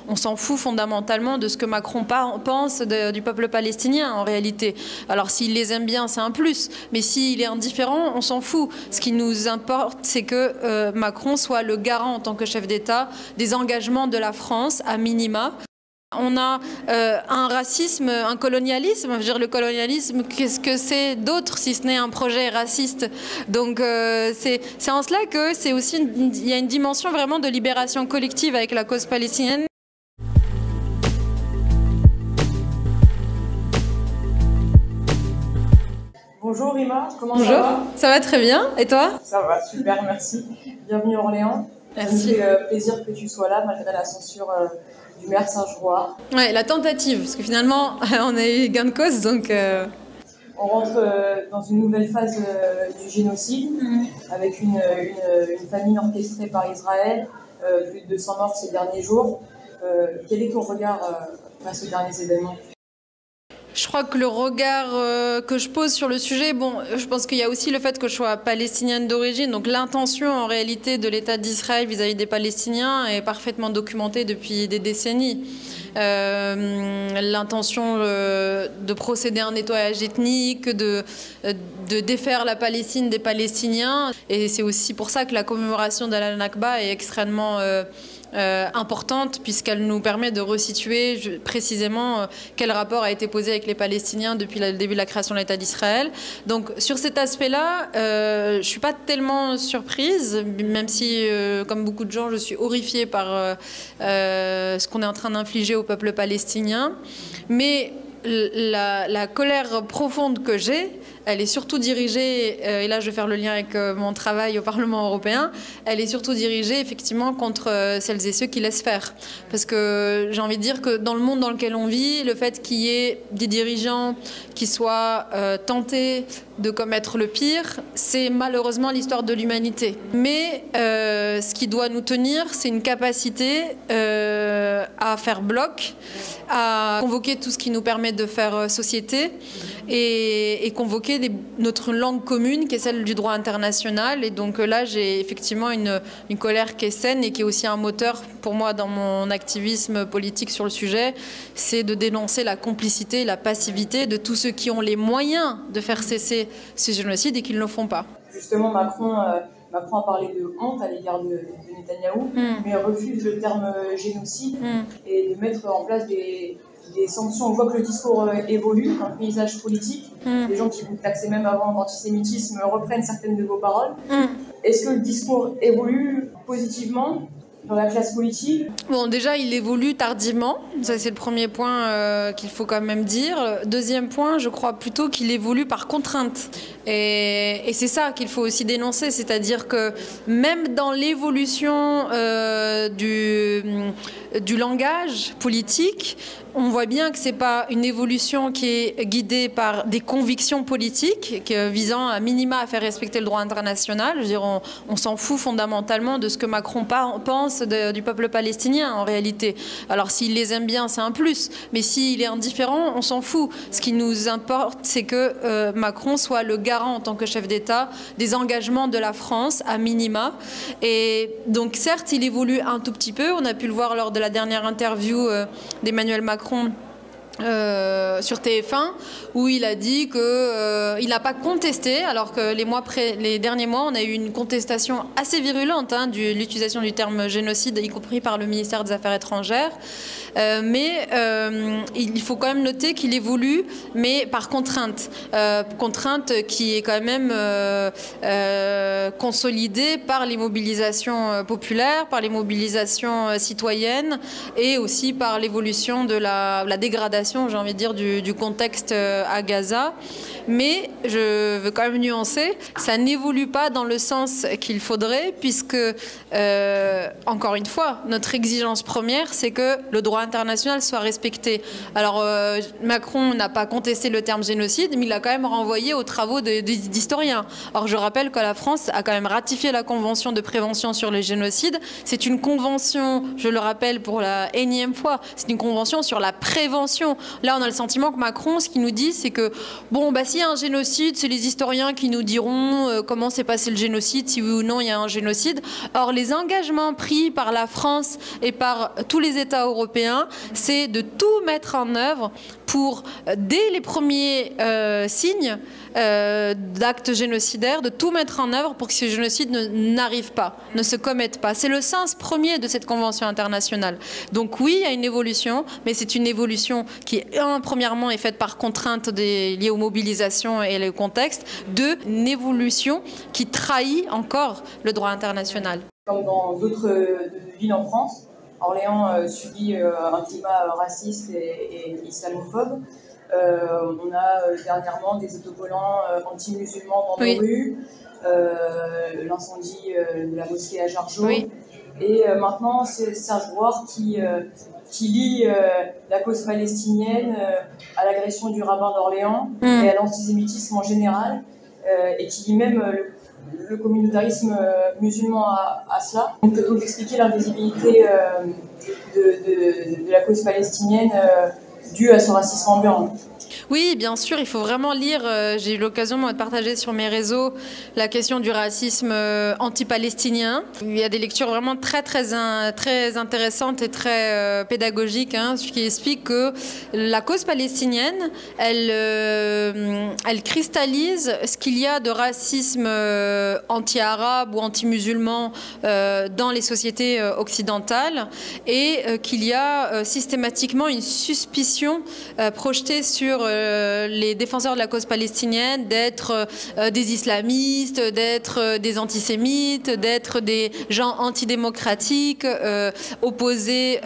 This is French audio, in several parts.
on s'en fout fondamentalement de ce que Macron pense du peuple palestinien en réalité. Alors s'il les aime bien, c'est un plus, mais s'il est indifférent, on s'en fout. Ce qui nous importe, c'est que Macron soit le garant en tant que chef d'État des engagements de la France à minima. On a un racisme, un colonialisme. Je veux dire, le colonialisme, qu'est-ce que c'est d'autre si ce n'est un projet raciste? Donc c'est en cela que c'est aussi il y a une dimension vraiment de libération collective avec la cause palestinienne. Bonjour Rima, comment Bonjour. ça va? Ça va très bien, et toi? Ça va, super, merci. Bienvenue à Orléans. Merci. Ça me fait plaisir que tu sois là malgré la censure du maire Saint-Geois. Ouais, la tentative, parce que finalement on a eu gain de cause, donc... On rentre dans une nouvelle phase du génocide, avec une famine orchestrée par Israël, plus de 200 morts ces derniers jours. Quel est ton regard face aux derniers événements ? Je crois que le regard que je pose sur le sujet, bon, je pense qu'il y a aussi le fait que je sois palestinienne d'origine, donc l'intention en réalité de l'État d'Israël vis-à-vis des Palestiniens est parfaitement documentée depuis des décennies. L'intention de procéder à un nettoyage ethnique, de défaire la Palestine des Palestiniens, et c'est aussi pour ça que la commémoration d'Al-Nakba est extrêmement importante, puisqu'elle nous permet de resituer précisément quel rapport a été posé avec les Palestiniens depuis le début de la création de l'État d'Israël. Donc sur cet aspect-là, je ne suis pas tellement surprise, même si, comme beaucoup de gens, je suis horrifiée par ce qu'on est en train d'infliger au peuple palestinien. Mais la colère profonde que j'ai, elle est surtout dirigée, et là je vais faire le lien avec mon travail au Parlement européen, elle est surtout dirigée effectivement contre celles et ceux qui laissent faire. Parce que j'ai envie de dire que dans le monde dans lequel on vit, le fait qu'il y ait des dirigeants qui soient tentés de commettre le pire, c'est malheureusement l'histoire de l'humanité. Mais ce qui doit nous tenir, c'est une capacité à faire bloc, à convoquer tout ce qui nous permet de faire société et convoquer notre langue commune qui est celle du droit international. Et donc là, j'ai effectivement une colère qui est saine et qui est aussi un moteur pour moi dans mon activisme politique sur le sujet, c'est de dénoncer la complicité et la passivité de tous ceux qui ont les moyens de faire cesser ce génocide et qui ne le font pas. Justement, Macron a parlé de honte à l'égard de Netanyahou, mais refuse le terme génocide et de mettre en place des sanctions. On voit que le discours évolue dans le paysage politique. Les gens qui vous taxaient même avant d'antisémitisme reprennent certaines de vos paroles. Est-ce que le discours évolue positivement dans la classe politique? Bon, déjà, il évolue tardivement. Ça, c'est le premier point qu'il faut quand même dire. Deuxième point, je crois plutôt qu'il évolue par contrainte. Et c'est ça qu'il faut aussi dénoncer. C'est-à-dire que même dans l'évolution du langage politique, on voit bien que ce n'est pas une évolution qui est guidée par des convictions politiques visant à minima à faire respecter le droit international. Je veux dire, on s'en fout fondamentalement de ce que Macron pense du peuple palestinien en réalité. Alors s'il les aime bien, c'est un plus, mais s'il est indifférent, on s'en fout. Ce qui nous importe, c'est que Macron soit le garant en tant que chef d'État des engagements de la France à minima. Et donc certes, il évolue un tout petit peu. On a pu le voir lors de la dernière interview d'Emmanuel Macron sur TF1, où il a dit qu'il n'a pas contesté, alors que les derniers mois, on a eu une contestation assez virulente de l'utilisation du terme génocide, y compris par le ministère des Affaires étrangères. Mais il faut quand même noter qu'il évolue, mais par contrainte. Contrainte qui est quand même consolidée par les mobilisations populaires, par les mobilisations citoyennes et aussi par l'évolution de la dégradation, j'ai envie de dire, du contexte à Gaza. Mais je veux quand même nuancer, ça n'évolue pas dans le sens qu'il faudrait, puisque, encore une fois, notre exigence première, c'est que le droit international soit respecté. Alors, Macron n'a pas contesté le terme génocide, mais il l'a quand même renvoyé aux travaux d'historiens. Or, je rappelle que la France a quand même ratifié la Convention de prévention sur les génocides. C'est une convention, je le rappelle pour la énième fois, c'est une convention sur la prévention. Là, on a le sentiment que Macron, ce qu'il nous dit, c'est que, bon, bah si, s'il y a un génocide, c'est les historiens qui nous diront comment s'est passé le génocide, si oui ou non il y a un génocide. Or, les engagements pris par la France et par tous les États européens, c'est de tout mettre en œuvre pour, dès les premiers signes d'actes génocidaires, de tout mettre en œuvre pour que ce génocide n'arrive pas, ne se commette pas. C'est le sens premier de cette convention internationale. Donc oui, il y a une évolution, mais c'est une évolution qui, premièrement, est faite par contrainte liées aux mobilisations et le contexte. Deux, une évolution qui trahit encore le droit international. Comme dans d'autres villes en France, Orléans subit un climat raciste et islamophobe. On a dernièrement des autocollants anti-musulmans dans nos rues, l'incendie de la mosquée à Jargeau. Oui. Et maintenant, c'est Serge Brouard qui lie la cause palestinienne à l'agression du rabbin d'Orléans et à l'antisémitisme en général, et qui lie même le communautarisme musulman à cela. On peut donc expliquer l'invisibilité de la cause palestinienne due à ce racisme ambiant. Oui, bien sûr, il faut vraiment lire. J'ai eu l'occasion de partager sur mes réseaux la question du racisme anti-palestinien. Il y a des lectures vraiment très intéressantes et très pédagogiques, qui expliquent que la cause palestinienne, elle cristallise ce qu'il y a de racisme anti-arabe ou anti-musulman dans les sociétés occidentales, et qu'il y a systématiquement une suspicion projetée sur les défenseurs de la cause palestinienne d'être des islamistes, d'être des antisémites, d'être des gens antidémocratiques, opposés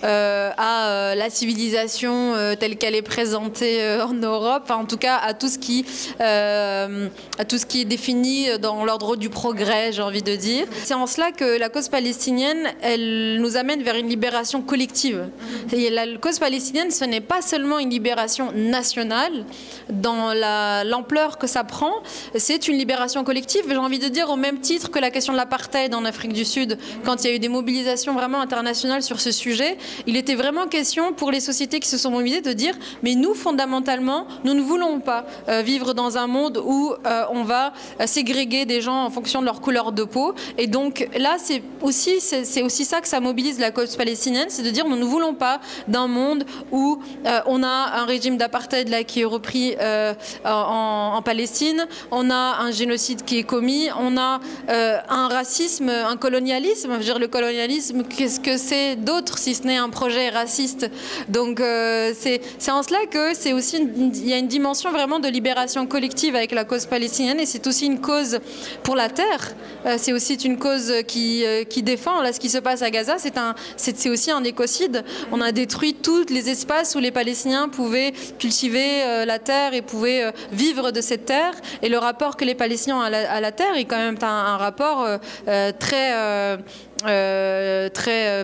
à la civilisation telle qu'elle est présentée en Europe, en tout cas à tout ce qui est défini dans l'ordre du progrès, j'ai envie de dire. C'est en cela que la cause palestinienne, elle nous amène vers une libération collective. Et la cause palestinienne, ce n'est pas seulement une libération nationale dans l'ampleur que ça prend, c'est une libération collective, j'ai envie de dire, au même titre que la question de l'apartheid en Afrique du Sud. Quand il y a eu des mobilisations vraiment internationales sur ce sujet, il était vraiment question pour les sociétés qui se sont mobilisées de dire mais nous, fondamentalement, nous ne voulons pas vivre dans un monde où on va ségréguer des gens en fonction de leur couleur de peau. Et donc là, c'est aussi ça que ça mobilise la cause palestinienne, c'est de dire nous ne voulons pas d'un monde où on a un régime d'apartheid là qui est repris en Palestine, on a un génocide qui est commis, on a un racisme, un colonialisme. Je veux dire, le colonialisme, qu'est-ce que c'est d'autre si ce n'est un projet raciste? Donc c'est en cela que c'est aussi il y a une dimension vraiment de libération collective avec la cause palestinienne, et c'est aussi une cause pour la terre. C'est aussi une cause qui défend. Là, ce qui se passe à Gaza, c'est aussi un écocide. On a détruit tous les espaces où les Palestiniens pouvaient cultiver la terre et pouvaient vivre de cette terre. Et le rapport que les Palestiniens ont à la terre est quand même un rapport très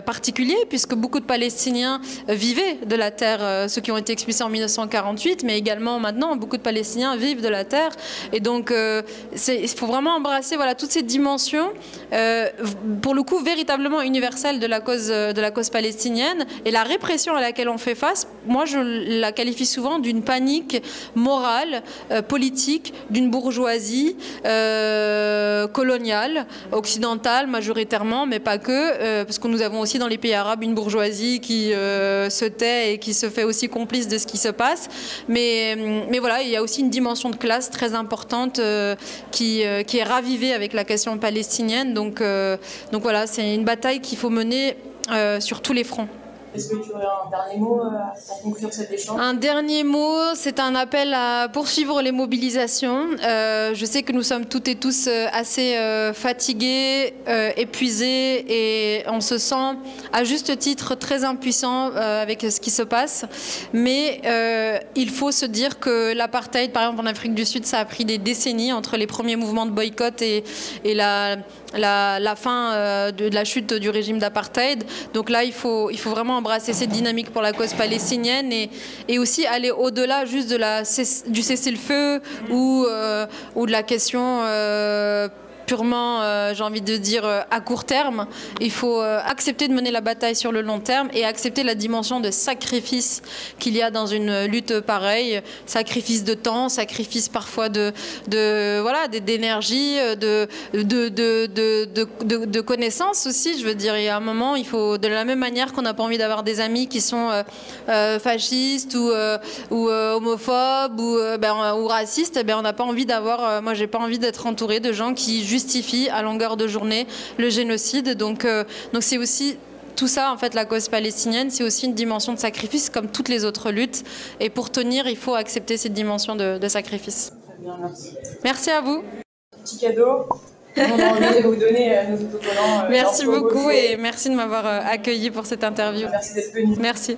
particulier, puisque beaucoup de Palestiniens vivaient de la terre, ceux qui ont été expulsés en 1948, mais également maintenant, beaucoup de Palestiniens vivent de la terre. Et donc, il faut vraiment embrasser toutes ces dimensions, pour le coup, véritablement universelles de la cause palestinienne. Et la répression à laquelle on fait face, moi, je la qualifie souvent d'une panique morale, politique, d'une bourgeoisie coloniale, occidentale majoritairement, mais pas que, parce que nous avons aussi dans les pays arabes une bourgeoisie qui se tait et qui se fait aussi complice de ce qui se passe. Mais voilà, il y a aussi une dimension de classe très importante qui est ravivée avec la question palestinienne. Donc voilà, c'est une bataille qu'il faut mener sur tous les fronts. Est-ce que tu aurais un dernier mot pour conclure cet échange? Un dernier mot, c'est un appel à poursuivre les mobilisations. Je sais que nous sommes toutes et tous assez fatigués, épuisés, et on se sent à juste titre très impuissant avec ce qui se passe. Mais il faut se dire que l'apartheid, par exemple en Afrique du Sud, ça a pris des décennies entre les premiers mouvements de boycott et la fin de la chute du régime d'apartheid. Donc là, il faut vraiment embrasser cette dynamique pour la cause palestinienne et aussi aller au-delà juste du cessez-le-feu ou de la question purement, j'ai envie de dire, à court terme. Il faut accepter de mener la bataille sur le long terme et accepter la dimension de sacrifice qu'il y a dans une lutte pareille. Sacrifice de temps, sacrifice parfois d'énergie, de connaissances aussi. Je veux dire, il y a un moment, il faut, de la même manière qu'on n'a pas envie d'avoir des amis qui sont fascistes ou homophobes ou racistes, eh bien, on n'a pas envie d'avoir, moi j'ai pas envie d'être entourée de gens qui justifient à longueur de journée le génocide. Donc c'est aussi tout ça, en fait, la cause palestinienne, c'est aussi une dimension de sacrifice comme toutes les autres luttes. Et pour tenir, il faut accepter cette dimension de sacrifice. Très bien, merci. Merci à vous. Petit cadeau. On a envie de vous donner nos autocollants. Merci beaucoup et merci de m'avoir accueilli pour cette interview. Merci d'être venu. Merci.